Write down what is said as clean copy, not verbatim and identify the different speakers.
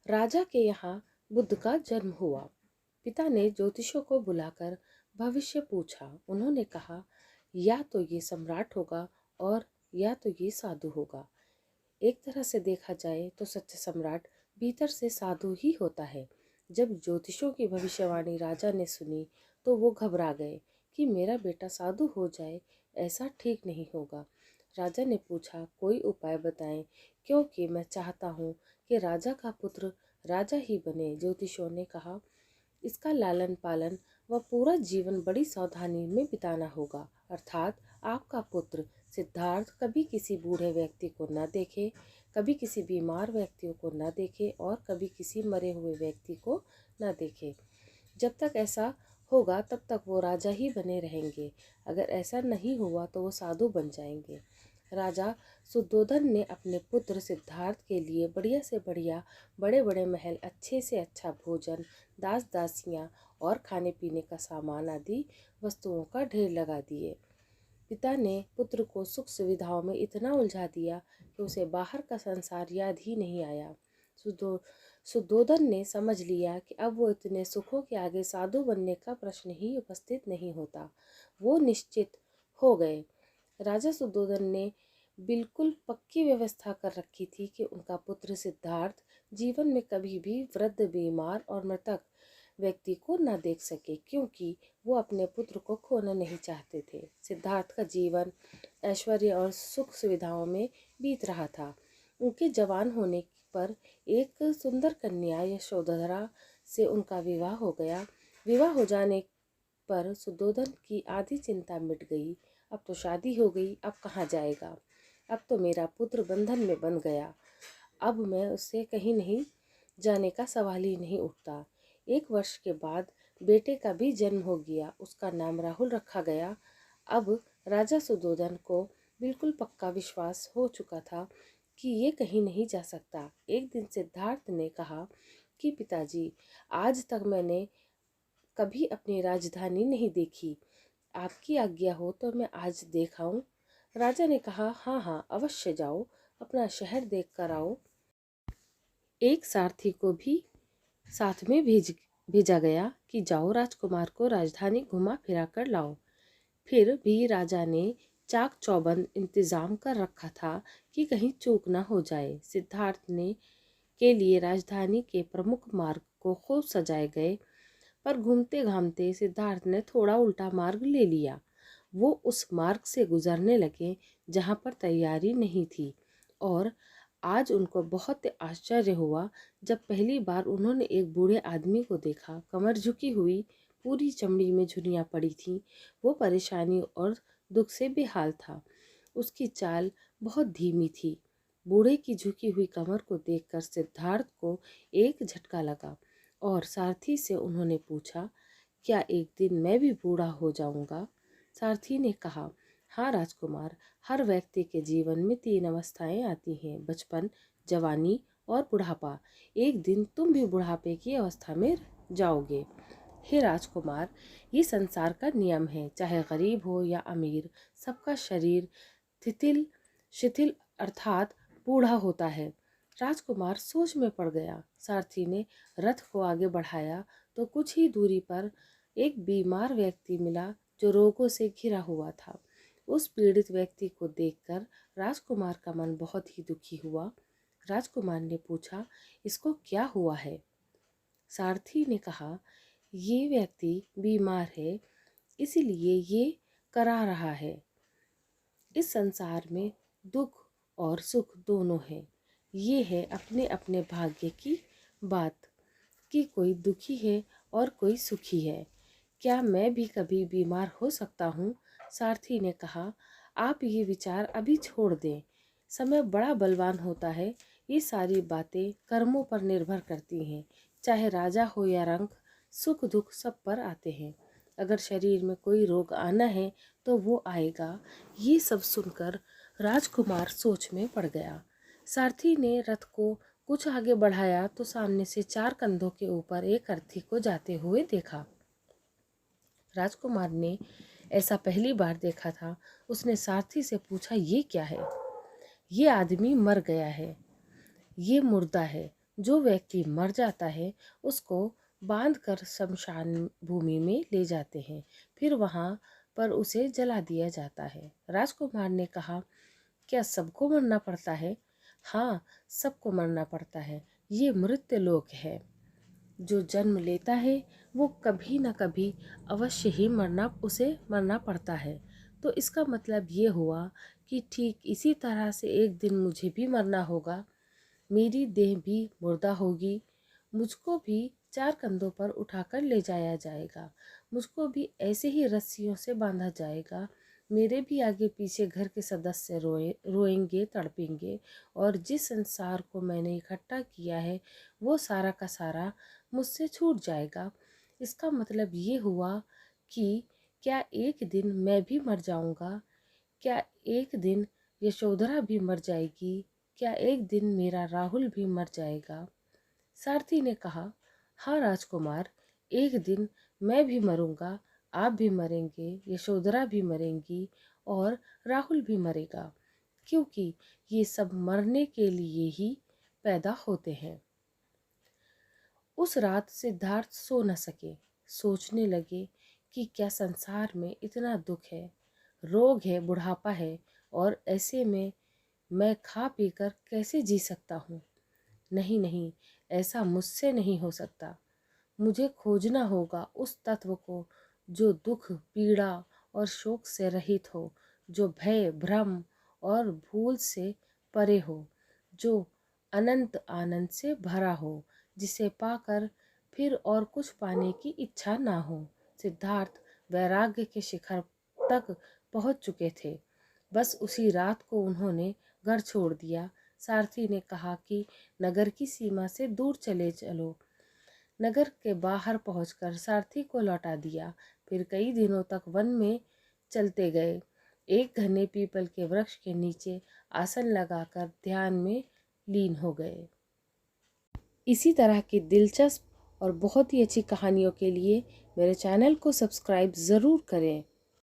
Speaker 1: राजा के यहाँ बुद्ध का जन्म हुआ। पिता ने ज्योतिषों को बुलाकर भविष्य पूछा। उन्होंने कहा, या तो ये सम्राट होगा और या तो ये साधु होगा। एक तरह से देखा जाए तो सच्चा सम्राट भीतर से साधु ही होता है। जब ज्योतिषों की भविष्यवाणी राजा ने सुनी तो वो घबरा गए कि मेरा बेटा साधु हो जाए, ऐसा ठीक नहीं होगा। राजा ने पूछा, कोई उपाय बताएं, क्योंकि मैं चाहता हूँ कि राजा का पुत्र राजा ही बने। ज्योतिषों ने कहा, इसका लालन पालन व पूरा जीवन बड़ी सावधानी में बिताना होगा, अर्थात आपका पुत्र सिद्धार्थ कभी किसी बूढ़े व्यक्ति को न देखे, कभी किसी बीमार व्यक्तियों को न देखे और कभी किसी मरे हुए व्यक्ति को न देखे। जब तक ऐसा होगा तब तक वो राजा ही बने रहेंगे। अगर ऐसा नहीं हुआ तो वो साधु बन जाएंगे। राजा सुद्धोधन ने अपने पुत्र सिद्धार्थ के लिए बढ़िया से बढ़िया बड़े बड़े महल, अच्छे से अच्छा भोजन, दास दासियां और खाने पीने का सामान आदि वस्तुओं का ढेर लगा दिए। पिता ने पुत्र को सुख सुविधाओं में इतना उलझा दिया कि उसे बाहर का संसार याद ही नहीं आया। सुद्धोधन ने समझ लिया कि अब वो इतने सुखों के आगे साधु बनने का प्रश्न ही उपस्थित नहीं होता। वो निश्चित हो गए। राजा सुद्धोधन ने बिल्कुल पक्की व्यवस्था कर रखी थी कि उनका पुत्र सिद्धार्थ जीवन में कभी भी वृद्ध, बीमार और मृतक व्यक्ति को न देख सके, क्योंकि वो अपने पुत्र को खोना नहीं चाहते थे। सिद्धार्थ का जीवन ऐश्वर्य और सुख सुविधाओं में बीत रहा था। उनके जवान होने पर एक सुंदर कन्या यशोधरा से उनका विवाह हो गया। विवाह हो जाने पर सुद्धोधन की आधी चिंता मिट गई। अब तो शादी हो गई, अब कहाँ जाएगा? अब तो मेरा पुत्र बंधन में बंध गया, अब मैं उससे कहीं नहीं जाने का सवाल ही नहीं उठता। 1 वर्ष के बाद बेटे का भी जन्म हो गया। उसका नाम राहुल रखा गया। अब राजा सुद्धोधन को बिल्कुल पक्का विश्वास हो चुका था कि ये कहीं नहीं जा सकता। एक दिन सिद्धार्थ ने कहा कि पिताजी, आज तक मैंने कभी अपनी राजधानी नहीं देखी। आपकी आज्ञा हो तो मैं आज देख आऊं। राजा ने कहा, हाँ हाँ, अवश्य जाओ, अपना शहर देख कर आओ। एक सारथी को भी साथ में भेजा गया कि जाओ राजकुमार को राजधानी घुमा फिरा कर लाओ। फिर भी राजा ने चाक चौबंद इंतजाम कर रखा था कि कहीं चूक न हो जाए। सिद्धार्थ ने के लिए राजधानी के प्रमुख मार्ग को खूब सजाए गए, पर घूमते घामते सिद्धार्थ ने थोड़ा उल्टा मार्ग ले लिया। वो उस मार्ग से गुजरने लगे जहाँ पर तैयारी नहीं थी, और आज उनको बहुत आश्चर्य हुआ जब पहली बार उन्होंने एक बूढ़े आदमी को देखा। कमर झुकी हुई, पूरी चमड़ी में झुर्रियाँ पड़ी थीं। वो परेशानी और दुख से बेहाल था। उसकी चाल बहुत धीमी थी। बूढ़े की झुकी हुई कमर को देखकर सिद्धार्थ को एक झटका लगा और सारथी से उन्होंने पूछा, क्या एक दिन मैं भी बूढ़ा हो जाऊंगा? सारथी ने कहा, हाँ राजकुमार, हर व्यक्ति के जीवन में 3 अवस्थाएं आती हैं, बचपन, जवानी और बुढ़ापा। एक दिन तुम भी बुढ़ापे की अवस्था में जाओगे। हे राजकुमार, ये संसार का नियम है, चाहे गरीब हो या अमीर, सबका शरीर शिथिल शिथिल अर्थात बूढ़ा होता है। राजकुमार सोच में पड़ गया। सारथी ने रथ को आगे बढ़ाया तो कुछ ही दूरी पर एक बीमार व्यक्ति मिला जो रोगों से घिरा हुआ था। उस पीड़ित व्यक्ति को देखकर राजकुमार का मन बहुत ही दुखी हुआ। राजकुमार ने पूछा, इसको क्या हुआ है? सारथी ने कहा, ये व्यक्ति बीमार है, इसीलिए ये करा रहा है। इस संसार में दुख और सुख दोनों हैं। ये है अपने अपने भाग्य की बात कि कोई दुखी है और कोई सुखी है। क्या मैं भी कभी बीमार हो सकता हूँ? सारथी ने कहा, आप ये विचार अभी छोड़ दें। समय बड़ा बलवान होता है। ये सारी बातें कर्मों पर निर्भर करती हैं। चाहे राजा हो या रंक, सुख दुख सब पर आते हैं। अगर शरीर में कोई रोग आना है तो वो आएगा। ये सब सुनकर राजकुमार सोच में पड़ गया। सारथी ने रथ को कुछ आगे बढ़ाया तो सामने से 4 कंधों के ऊपर एक अर्थी को जाते हुए देखा। राजकुमार ने ऐसा पहली बार देखा था। उसने सारथी से पूछा, ये क्या है? ये आदमी मर गया है, ये मुर्दा है। जो व्यक्ति मर जाता है उसको बांध कर शमशान भूमि में ले जाते हैं, फिर वहां पर उसे जला दिया जाता है। राजकुमार ने कहा, क्या सबको मरना पड़ता है? हाँ, सबको मरना पड़ता है। ये मृत्यु लोक है। जो जन्म लेता है वो कभी न कभी अवश्य ही उसे मरना पड़ता है। तो इसका मतलब ये हुआ कि ठीक इसी तरह से एक दिन मुझे भी मरना होगा। मेरी देह भी मुर्दा होगी, मुझको भी 4 कंधों पर उठाकर ले जाया जाएगा, मुझको भी ऐसे ही रस्सियों से बांधा जाएगा। मेरे भी आगे पीछे घर के सदस्य रोएंगे, तड़पेंगे, और जिस संसार को मैंने इकट्ठा किया है वो सारा का सारा मुझसे छूट जाएगा। इसका मतलब ये हुआ कि क्या एक दिन मैं भी मर जाऊंगा? क्या एक दिन यशोधरा भी मर जाएगी? क्या एक दिन मेरा राहुल भी मर जाएगा? सारथी ने कहा, हाँ राजकुमार, एक दिन मैं भी मरूंगा, आप भी मरेंगे, यशोधरा भी मरेंगी, और राहुल भी मरेगा, क्योंकि ये सब मरने के लिए ही पैदा होते हैं। उस रात सिद्धार्थ सो न सके। सोचने लगे कि क्या संसार में इतना दुख है, रोग है, बुढ़ापा है, और ऐसे में मैं खा पी कर कैसे जी सकता हूँ? नहीं नहीं, ऐसा मुझसे नहीं हो सकता। मुझे खोजना होगा उस तत्व को जो दुख, पीड़ा और शोक से रहित हो, जो भय, भ्रम और भूल से परे हो, जो अनंत आनंद से भरा हो, जिसे पाकर फिर और कुछ पाने की इच्छा ना हो। सिद्धार्थ वैराग्य के शिखर तक पहुंच चुके थे। बस उसी रात को उन्होंने घर छोड़ दिया। सारथी ने कहा कि नगर की सीमा से दूर चले चलो। नगर के बाहर पहुंचकर सारथी को लौटा दिया। फिर कई दिनों तक वन में चलते गए। एक घने पीपल के वृक्ष के नीचे आसन लगाकर ध्यान में लीन हो गए। इसी तरह की दिलचस्प और बहुत ही अच्छी कहानियों के लिए मेरे चैनल को सब्सक्राइब ज़रूर करें।